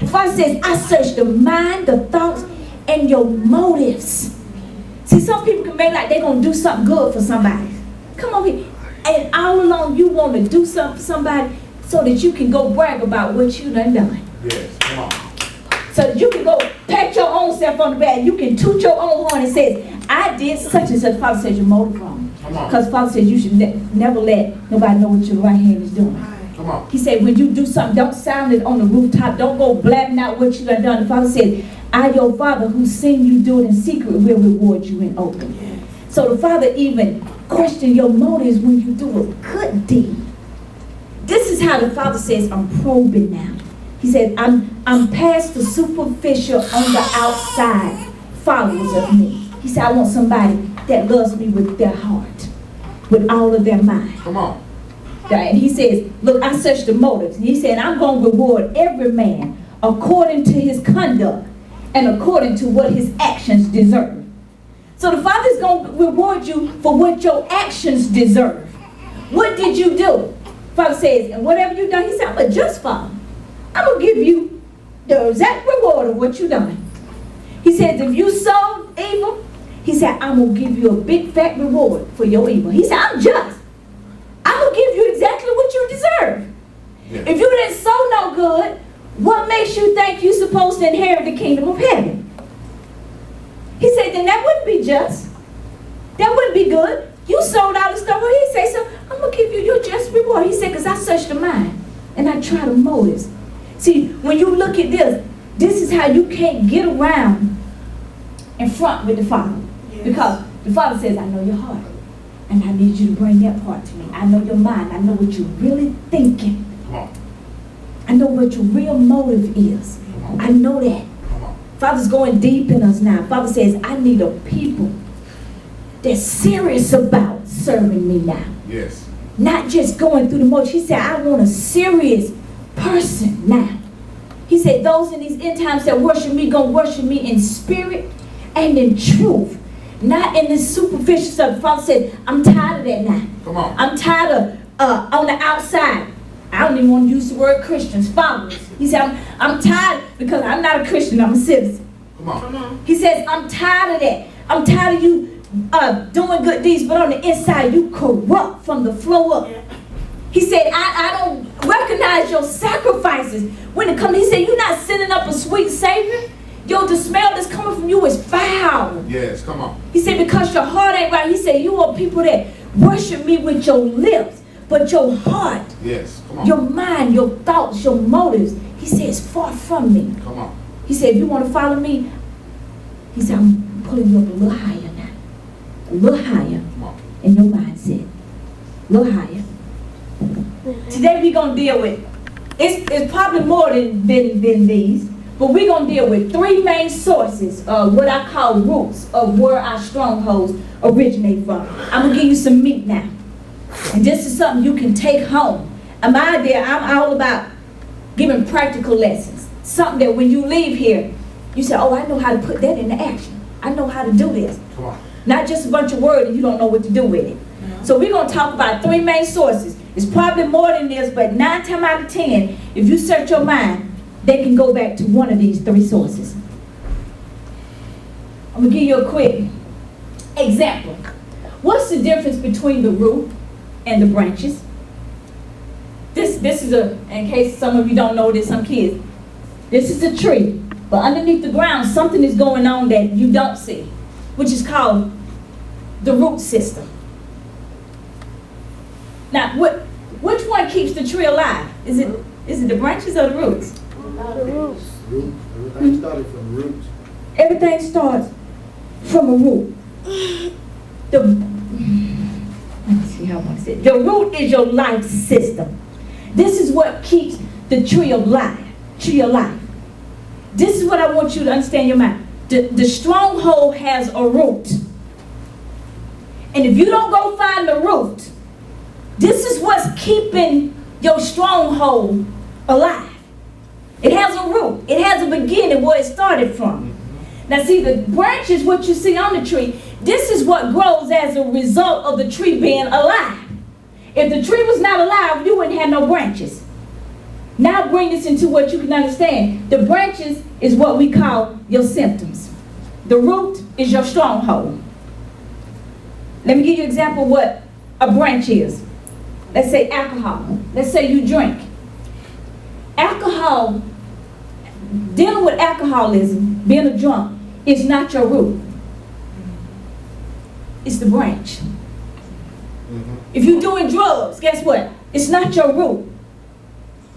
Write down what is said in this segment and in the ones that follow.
The Father says, I search the mind, the thoughts, and your motives. See, some people can make like they're going to do something good for somebody. Come on here. And all along you want to do something for somebody so that you can go brag about what you done. Yes, come on. So that you can go pat your own self on the back. You can toot your own horn and say, I did such and such. Father says your motive wrong. Because Father says you should never let nobody know what your right hand is doing. Come on. He said when you do something, don't sound it on the rooftop. Don't go blabbing out what you done done. The Father said, I, your Father, who's seen you do it in secret, will reward you in open. So the Father even questioned your motives when you do a good deed. This is how the Father says, I'm probing now. He said, I'm past the superficial on the outside followers of me. He said, I want somebody that loves me with their heart, with all of their mind. Come on. And he says, look, I search the motives. And he said, I'm going to reward every man according to his conduct and according to what his actions deserve. So the Father's going to reward you for what your actions deserve. What did you do? Father says, and whatever you done, he said, I'm a just Father. I'm going to give you the exact reward of what you done. He says, if you sowed evil, he said, I'm going to give you a big fat reward for your evil. He said, I'm just. I'm going to give you exactly what you deserve. Yeah. If you didn't sow no good, what makes you think you're supposed to inherit the kingdom of heaven? He said, then that wouldn't be just. That wouldn't be good. You sold all the stuff. Well, he said, so I'm going to give you your just reward. He said, because I search the mind and I try the motives. See, when you look at this, this is how you can't get around in front with the Father. Yes. Because the Father says, I know your heart. And I need you to bring that part to me. I know your mind. I know what you're really thinking. Come on. I know what your real motive is. I know that. Father's going deep in us now. Father says, I need a people that's serious about serving me now. Yes. Not just going through the motions. He said, I want a serious person now. He said, those in these end times that worship me, going to worship me in spirit and in truth. Not in this superficial stuff. Father said, I'm tired of that now. Come on. I'm tired of on the outside. I don't even want to use the word Christians, followers. He said, I'm tired because I'm not a Christian, I'm a citizen. Come on. He says, I'm tired of that. I'm tired of you doing good deeds, but on the inside you corrupt from the flow up. He said, I don't recognize your sacrifices. When it comes, he said, you're not sending up a sweet Savior. The smell that's coming from you is foul. Yes, come on. He said, because your heart ain't right. He said, you are people that worship me with your lips, but your heart, yes, come on. Your mind, your thoughts, your motives, he says, far from me. Come on. He said, if you want to follow me, he said, I'm pulling you up a little higher now. A little higher in your mindset. A little higher. Today we're going to deal with, it's probably more than these, but we're going to deal with three main sources of what I call roots of where our strongholds originate from. I'm going to give you some meat now. And this is something you can take home. And my idea, I'm all about giving practical lessons. Something that when you leave here, you say, oh, I know how to put that into action. I know how to do this. Come on. Not just a bunch of words and you don't know what to do with it. Yeah. So we're going to talk about three main sources. It's probably more than this, but 9 times out of 10, if you search your mind, they can go back to one of these three sources. I'm going to give you a quick example. What's the difference between the root and the branches? This is in case some of you don't know this, some kids. This is a tree, but underneath the ground, something is going on that you don't see, which is called the root system. Now, which one keeps the tree alive? Is it the branches or the roots? The roots. Everything started from roots. Everything starts from a root. Let me see how I want to say it. The root is your life system. This is what keeps the tree alive. This is what I want you to understand in your mind. The stronghold has a root. And if you don't go find the root, this is what's keeping your stronghold alive. It has a root. It has a beginning where it started from. Now see, the branches, what you see on the tree, this is what grows as a result of the tree being alive. If the tree was not alive, you wouldn't have no branches. Now bring this into what you can understand. The branches is what we call your symptoms. The root is your stronghold. Let me give you an example of what a branch is. Let's say alcohol. Let's say you drink. Alcohol, dealing with alcoholism, being a drunk, is not your root. It's the branch. If you're doing drugs, guess what? It's not your root.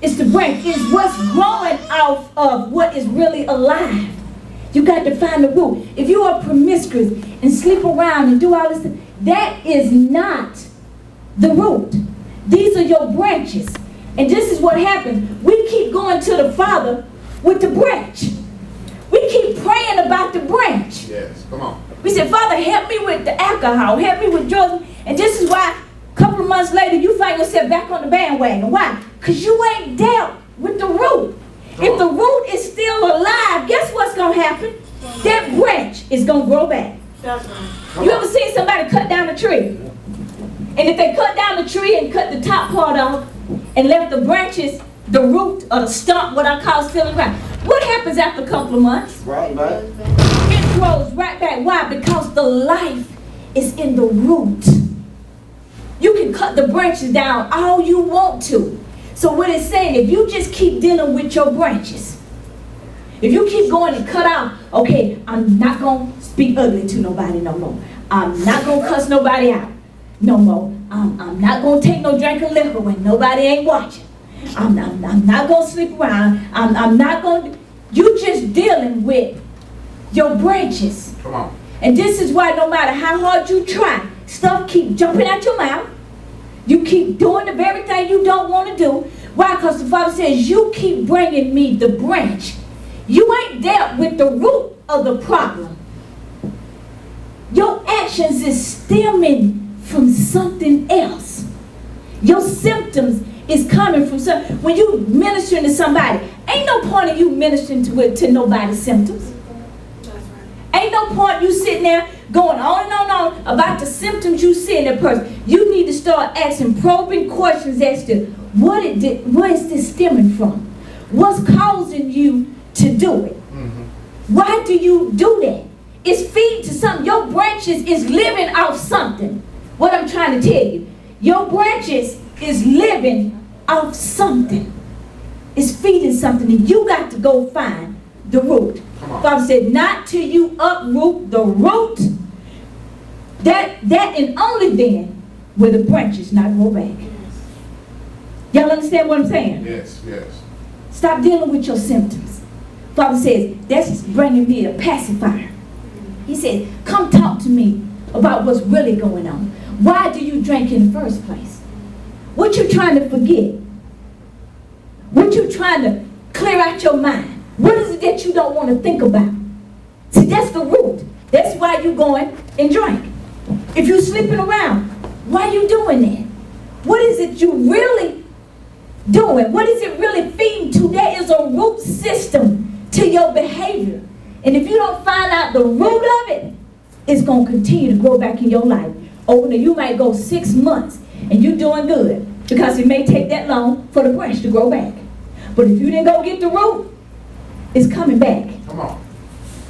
It's the branch. It's what's growing off of what is really alive. You got to find the root. If you are promiscuous and sleep around and do all this stuff, that is not the root. These are your branches. And this is what happens. We keep going to the Father with the branch. We keep praying about the branch. Yes, come on. We said, Father, help me with the alcohol. Help me with drugs. And this is why a couple of months later, you find yourself back on the bandwagon. Why? Because you ain't dealt with the root. If the root is still alive, guess what's going to happen? That branch is going to grow back. You ever seen somebody cut down a tree? And if they cut down the tree and cut the top part off and left the branches, the root or the stump, what I call still around, what happens after a couple of months? Right back. It grows right back. Why? Because the life is in the root. You can cut the branches down all you want to. So what it's saying, if you just keep dealing with your branches, if you keep going and cut out, okay, I'm not going to speak ugly to nobody no more. I'm not going to cuss nobody out no more. I'm not going to take no drink of liquor when nobody ain't watching. I'm not going to sleep around. I'm not going to. You just dealing with your branches. Come on. And this is why no matter how hard you try, stuff keep jumping out your mouth. You keep doing the very thing you don't want to do. Why? Because the Father says, you keep bringing me the branch. You ain't dealt with the root of the problem. Your actions is stemming from something else. Your symptoms is coming from something. When you ministering to somebody, ain't no point in you ministering to nobody's symptoms. Ain't no point you sitting there going on and on about the symptoms you see in that person. You need to start asking probing questions as to where is this stemming from? What's causing you to do it? Why do you do that? It's feeding to something. Your branches is living off something. What I'm trying to tell you, your branches is living off something. It's feeding something, and you got to go find the root. Father said, not till you uproot the root, that and only then will the branches not grow back. Y'all understand what I'm saying? Yes, yes. Stop dealing with your symptoms. Father says, that's bringing me a pacifier. He said, come talk to me about what's really going on. Why do you drink in the first place? What you trying to forget? What you trying to clear out your mind? What is it that you don't want to think about? See, that's the root. That's why you going and drink. If you sleeping around, why you doing that? What is it you really doing? What is it really feeding to? There is a root system to your behavior. And if you don't find out the root of it, it's going to continue to grow back in your life. Over there, you might go 6 months and you're doing good because it may take that long for the branch to grow back. But if you didn't go get the root, it's coming back. Come on.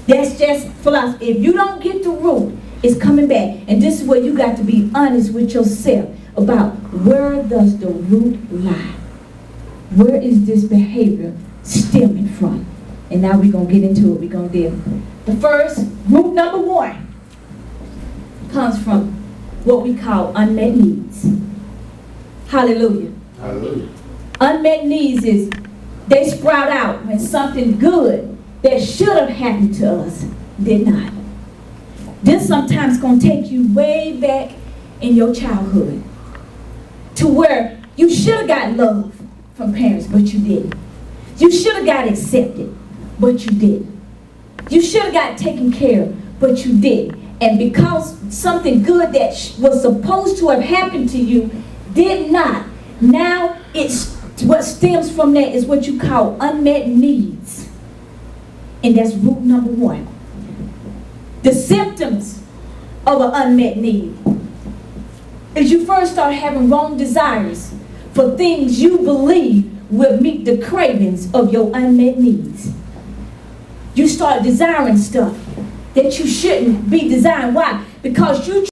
That's just philosophy. If you don't get the root, it's coming back. And this is where you got to be honest with yourself about where does the root lie? Where is this behavior stemming from? And now we're going to get into it. We're going to deal. The first, root number 1, comes from what we call unmet needs. Hallelujah. Hallelujah. Unmet needs is they sprout out when something good that should have happened to us did not. This sometimes going to take you way back in your childhood to where you should have got love from parents, but you didn't. You should have got accepted, but you didn't. You should have got taken care of, but you didn't. And because something good that was supposed to have happened to you did not, now it's what stems from that is what you call unmet needs. And that's root number 1. The symptoms of an unmet need is you first start having wrong desires for things you believe will meet the cravings of your unmet needs. You start desiring stuff that you shouldn't be desiring. Why? Because you